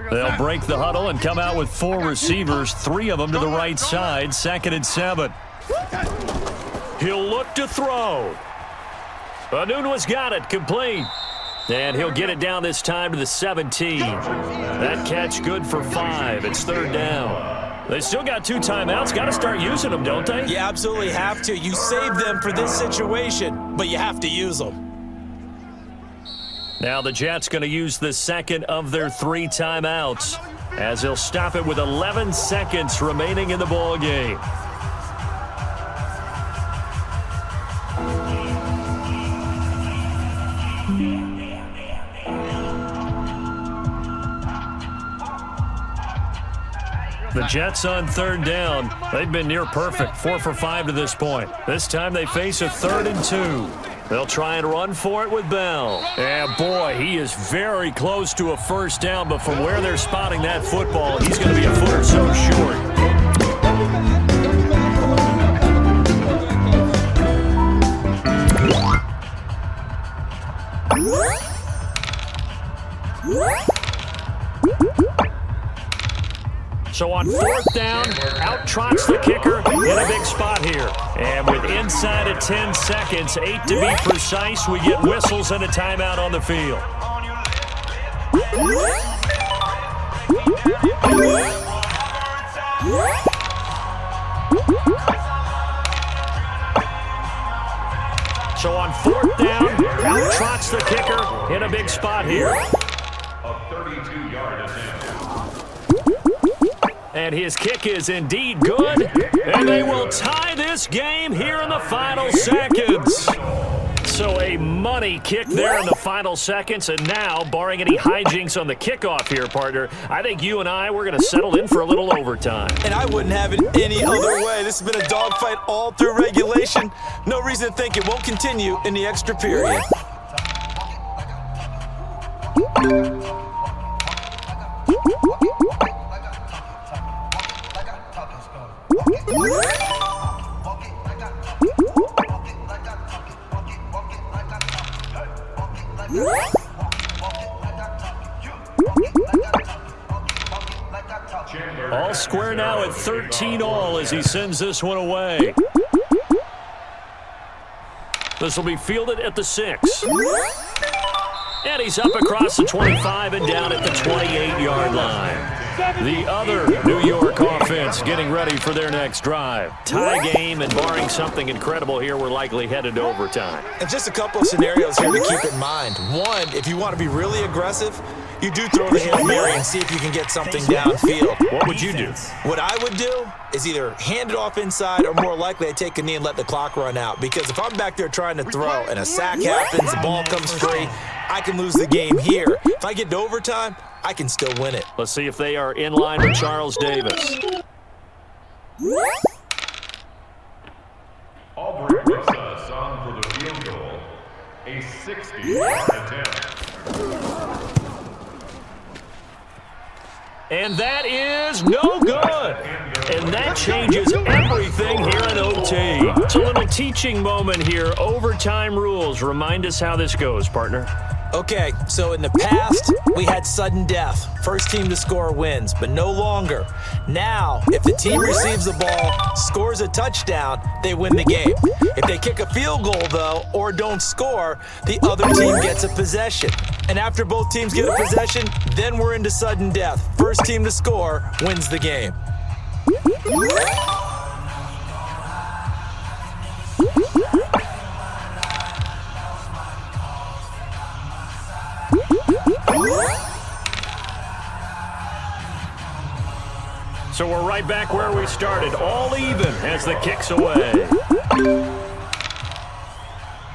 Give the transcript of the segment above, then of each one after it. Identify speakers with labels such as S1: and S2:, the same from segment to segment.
S1: They'll break the huddle and come out with 4 receivers, 3 of them to the right side, 2nd and 7. He'll look to throw. Anunua's got it, complete. And he'll get it down this time to the 17. That catch good for 5. It's 3rd down. They still got 2 timeouts. Got to start using them, don't they?
S2: You absolutely have to. You save them for this situation, but you have to use them.
S1: Now the Jets going to use the 2nd of their 3 timeouts as they'll stop it with 11 seconds remaining in the ball game. The Jets on 3rd down. They've been near perfect, 4 for 5 to this point. This time they face a 3rd and 2. They'll try and run for it with Bell. And boy, he is very close to a 1st down, but from where they're spotting that football, he's going to be a foot or so short. So on 4th down, out trots the kicker in a big spot here. And with inside of 10 seconds, 8 to be precise, we get whistles and a timeout on the field. So on 4th down, out trots the kicker in a big spot here.
S3: A 32-yard attempt.
S1: And his kick is indeed good. And they will tie this game here in the final seconds. So a money kick there in the final seconds. And now, barring any hijinks on the kickoff here, partner, I think you and we're going to settle in for a little overtime.
S2: And I wouldn't have it any other way. This has been a dogfight all through regulation. No reason to think it won't continue in the extra period.
S1: All square now at 13-all as he sends this one away. This will be fielded at the 6. And he's up across the 25 and down at the 28-yard line. The other New York offense getting ready for their next drive. Tie game, and barring something incredible here, we're likely headed to overtime.
S2: And just a couple of scenarios here to keep in mind. One, if you want to be really aggressive, you do throw the Hail Mary and see if you can get something downfield.
S1: What would you do?
S2: What I would do is either hand it off inside or more likely I'd take a knee and let the clock run out. Because if I'm back there trying to throw and a sack happens, the ball comes free, I can lose the game here. If I get to overtime, I can still win it.
S1: Let's see if they are in line with Charles Davis.
S3: Aubrey Rosas on for the field goal. A 60-yard attempt.
S1: And that is no good. And that changes everything here in OT. It's a little teaching moment here. Overtime rules. Remind us how this goes, partner.
S2: Okay, so in the past, we had sudden death. First team to score wins, but no longer. Now, if the team receives the ball, scores a touchdown, they win the game. If they kick a field goal, though, or don't score, the other team gets a possession. And after both teams get a possession, then we're into sudden death. First team to score wins the game.
S1: So we're right back where we started, all even as the kick's away.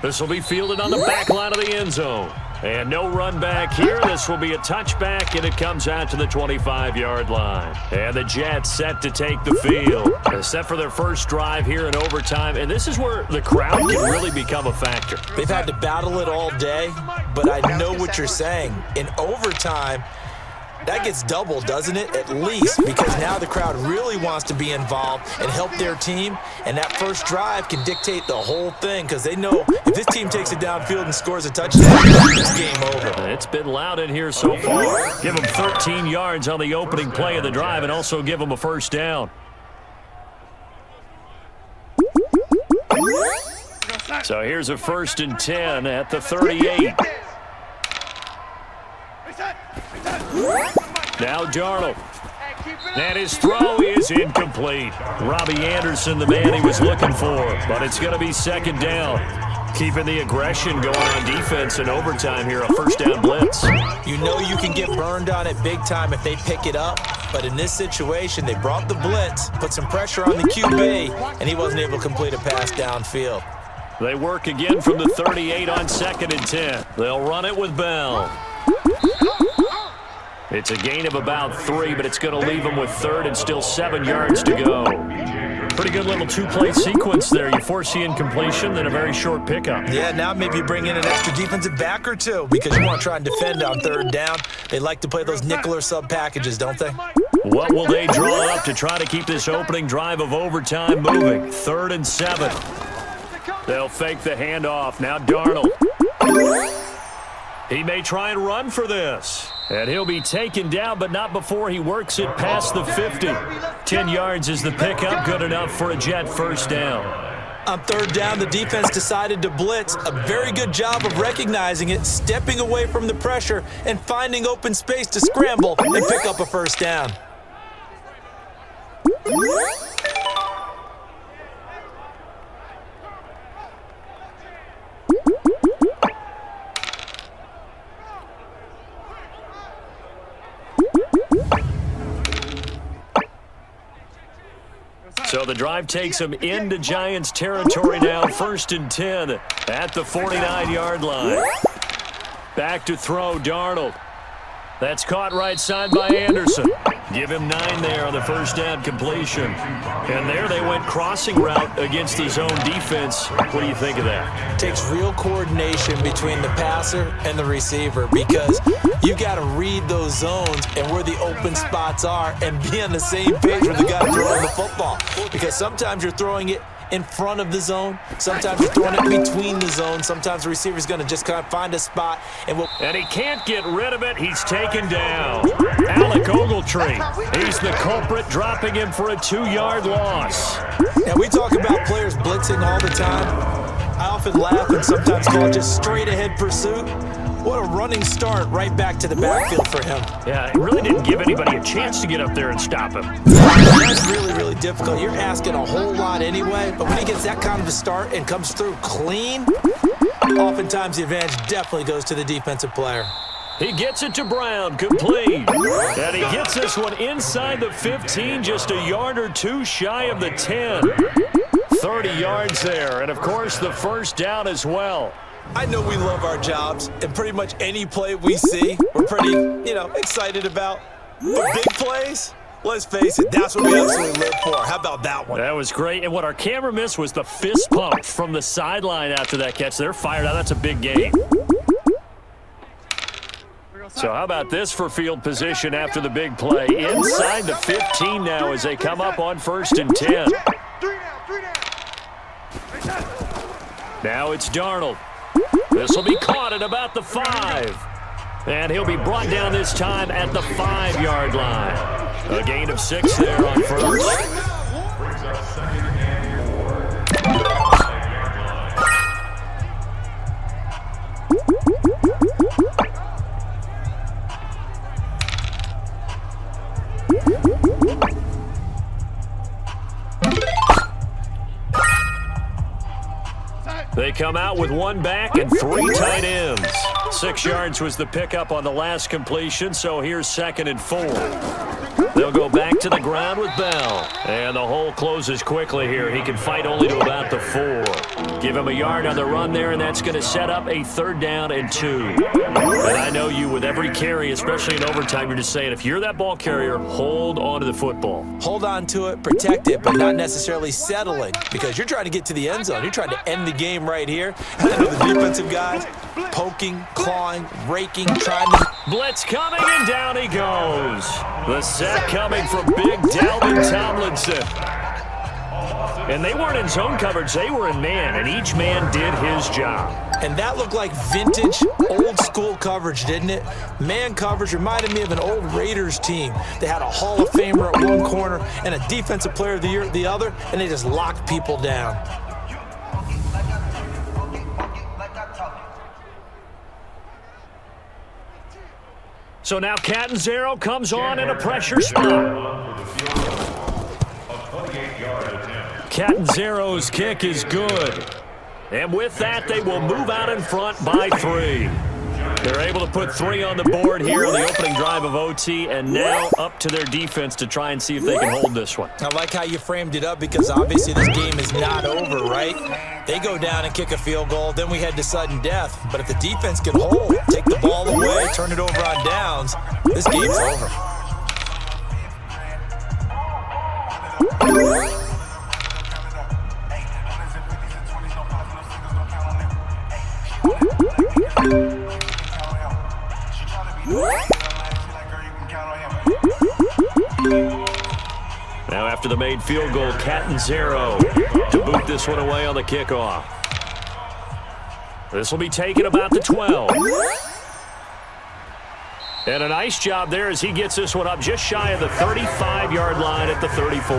S1: This will be fielded on the back line of the end zone. And no run back here. This will be a touchback, and it comes out to the 25-yard line. And the Jets set to take the field. They're set for their first drive here in overtime, and this is where the crowd can really become a factor.
S2: They've had to battle it all day, but I know what you're saying. In overtime, That gets doubled, doesn't it? At least, because now the crowd really wants to be involved and help their team, and that first drive can dictate the whole thing because they know if this team takes it downfield and scores a touchdown, it's game over.
S1: It's been loud in here so far. Give them 13 yards on the opening play of the drive and also give them a first down. So here's a 1st and 10 at the 38. Now Darnold. And his throw is incomplete. Robbie Anderson, the man he was looking for, but it's going to be 2nd down. Keeping the aggression going on defense in overtime here, a 1st down blitz.
S2: You know you can get burned on it big time if they pick it up, but in this situation, they brought the blitz, put some pressure on the QB, and he wasn't able to complete a pass downfield.
S1: They work again from the 38 on 2nd and 10. They'll run it with Bell. It's a gain of about 3, but it's going to leave them with 3rd and still 7 yards to go. Pretty good little 2-play sequence there. You force the incompletion, then a very short pickup.
S2: Yeah, now maybe you bring in an extra defensive back or two because you want to try and defend on 3rd down. They like to play those nickel or sub packages, don't they?
S1: What will they draw up to try to keep this opening drive of overtime moving? 3rd and 7. They'll fake the handoff. Now Darnold. He may try and run for this. And he'll be taken down, but not before he works it past the 50. 10 yards is the pickup, good enough for a Jet 1st down.
S2: On 3rd down, the defense decided to blitz. A very good job of recognizing it, stepping away from the pressure, and finding open space to scramble and pick up a 1st down.
S1: So the drive takes him into Giants territory now, 1st and 10 at the 49-yard line. Back to throw, Darnold. That's caught right side by Anderson. Give him 9 there on the 1st down completion. And there they went crossing route against the zone defense. What do you think of that?
S2: Takes real coordination between the passer and the receiver because you got to read those zones and where the open spots are and be on the same page with the guy throwing the football. Because sometimes you're throwing it in front of the zone. Sometimes you're throwing it between the zones. Sometimes the receiver's going to just kind of find a spot.
S1: And he can't get rid of it. He's taken down. Alec Ogletree. He's the culprit, dropping him for a 2-yard loss.
S2: Now, we talk about players blitzing all the time. I often laugh and sometimes call it just straight-ahead pursuit. What a running start right back to the backfield for him.
S1: Yeah, it really didn't give anybody a chance to get up there and stop him.
S2: That's really, really difficult. You're asking a whole lot anyway, but when he gets that kind of a start and comes through clean, oftentimes the advantage definitely goes to the defensive player.
S1: He gets it to Brown, complete. And he gets this one inside the 15, just a yard or 2 shy of the 10. 30 yards there, and of course the 1st down as well.
S2: I know we love our jobs, and pretty much any play we see, we're pretty, excited about. But big plays, let's face it, that's what we absolutely live for. How about that one?
S1: That was great, and what our camera missed was the fist pump from the sideline after that catch. They're fired out. That's a big gain. So how about this for field position after the big play? Inside the 15 now as they come up on 1st and 10. Now it's Darnold. This will be caught at about the 5. And he'll be brought down this time at the 5-yard line. A gain of 6 there on 1st.
S3: Brings up 2nd and 4.
S1: They come out with 1 back and 3 tight ends. 6 yards was the pickup on the last completion, so here's 2nd and 4. They'll go back to the ground with Bell. And the hole closes quickly here. He can fight only to about the 4. Give him a yard on the run there, and that's going to set up a 3rd down and 2. And I know you, with every carry, especially in overtime, you're just saying, if you're that ball carrier, hold on to the football.
S2: Hold on to it, protect it, but not necessarily settling, because you're trying to get to the end zone. You're trying to end the game right here. And I know the defensive guys poking, clawing, raking, trying to...
S1: Blitz coming, and down he goes. The sack coming from big Dalvin Tomlinson. And they weren't in zone coverage, they were in man, and each man did his job.
S2: And that looked like vintage, old-school coverage, didn't it? Man coverage reminded me of an old Raiders team. They had a Hall of Famer at one corner and a Defensive Player of the Year at the other, and they just locked people down.
S1: So now Catanzaro comes on in a pressure spot. Catanzaro's kick is good. And with that, they will move out in front by 3. They're able to put 3 on the board here on the opening drive of OT, and now up to their defense to try and see if they can hold this one.
S2: I like how you framed it up because obviously this game is not over, right? They go down and kick a field goal, then we head to sudden death. But if the defense can hold, take the ball away, turn it over on downs, this game's over.
S1: Now after the made field goal, Catanzaro to boot this one away on the kickoff. This will be taken about the 12. And a nice job there as he gets this one up just shy of the 35-yard line at the 34.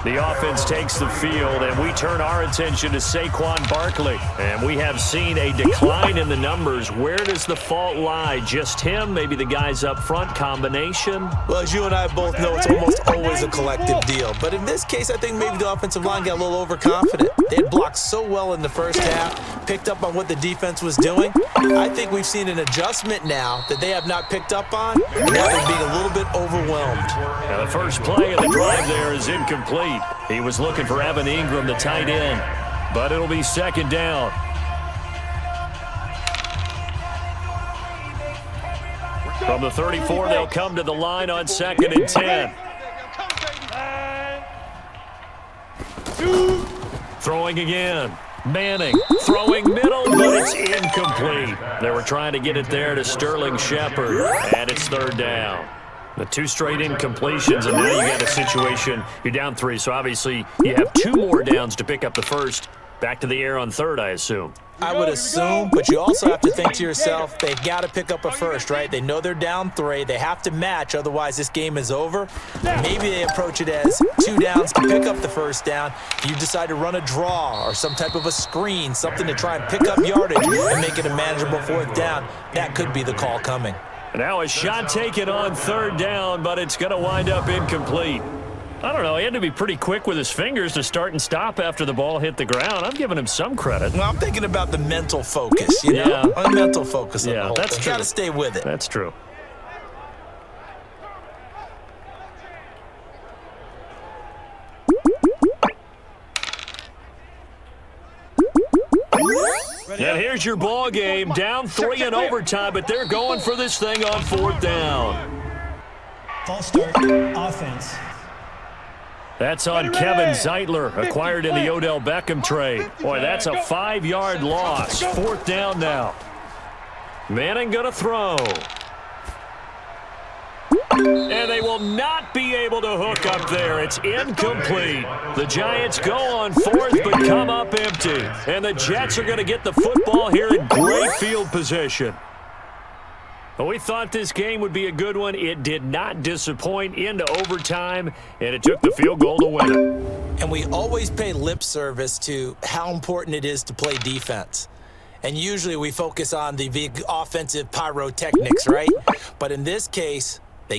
S1: The offense takes the field, and we turn our attention to Saquon Barkley. And we have seen a decline in the numbers. Where does the fault lie? Just him? Maybe the guys up front? Combination?
S2: Well, as you and I both know, it's almost always a collective deal. But in this case, I think maybe the offensive line got a little overconfident. They had blocked so well in the first half, picked up on what the defense was doing. I think we've seen an adjustment now that they have not picked up on, and now they're being a little bit overwhelmed.
S1: Now the first play of the drive there is incomplete. He was looking for Evan Ingram, the tight end, but it'll be second down. From the 34, they'll come to the line on 2nd and 10. Throwing again. Manning throwing middle, but it's incomplete. They were trying to get it there to Sterling Shepard, and it's 3rd down. The 2 straight incompletions, and now you got a situation. You're down 3, so obviously you have 2 more downs to pick up the first. Back to the air on 3rd, I assume.
S2: I would assume, but you also have to think to yourself, they've got to pick up a first, right? They know they're down 3. They have to match, otherwise this game is over. Maybe they approach it as 2 downs to pick up the first down. You decide to run a draw or some type of a screen, something to try and pick up yardage and make it a manageable 4th down. That could be the call coming.
S1: Now a shot taken on 3rd down, but it's going to wind up incomplete. I don't know. He had to be pretty quick with his fingers to start and stop after the ball hit the ground. I'm giving him some credit.
S2: Well, I'm thinking about the mental focus, you know? The mental focus of the whole
S1: that's
S2: thing.
S1: true.
S2: Got to stay with it.
S1: That's true. And here's your ball game. Down 3 in overtime, but they're going for this thing on 4th down.
S4: False start, offense.
S1: That's on Kevin Zeitler, acquired in the Odell Beckham trade. Boy, that's a 5-yard loss. 4th down now. Manning gonna throw. And they will not be able to hook up there. It's incomplete. The Giants go on 4th but come up empty. And the Jets are going to get the football here in great field position. But we thought this game would be a good one. It did not disappoint into overtime, and it took the field goal to win it.
S2: And we always pay lip service to how important it is to play defense. And usually we focus on the big offensive pyrotechnics, right? But in this case, they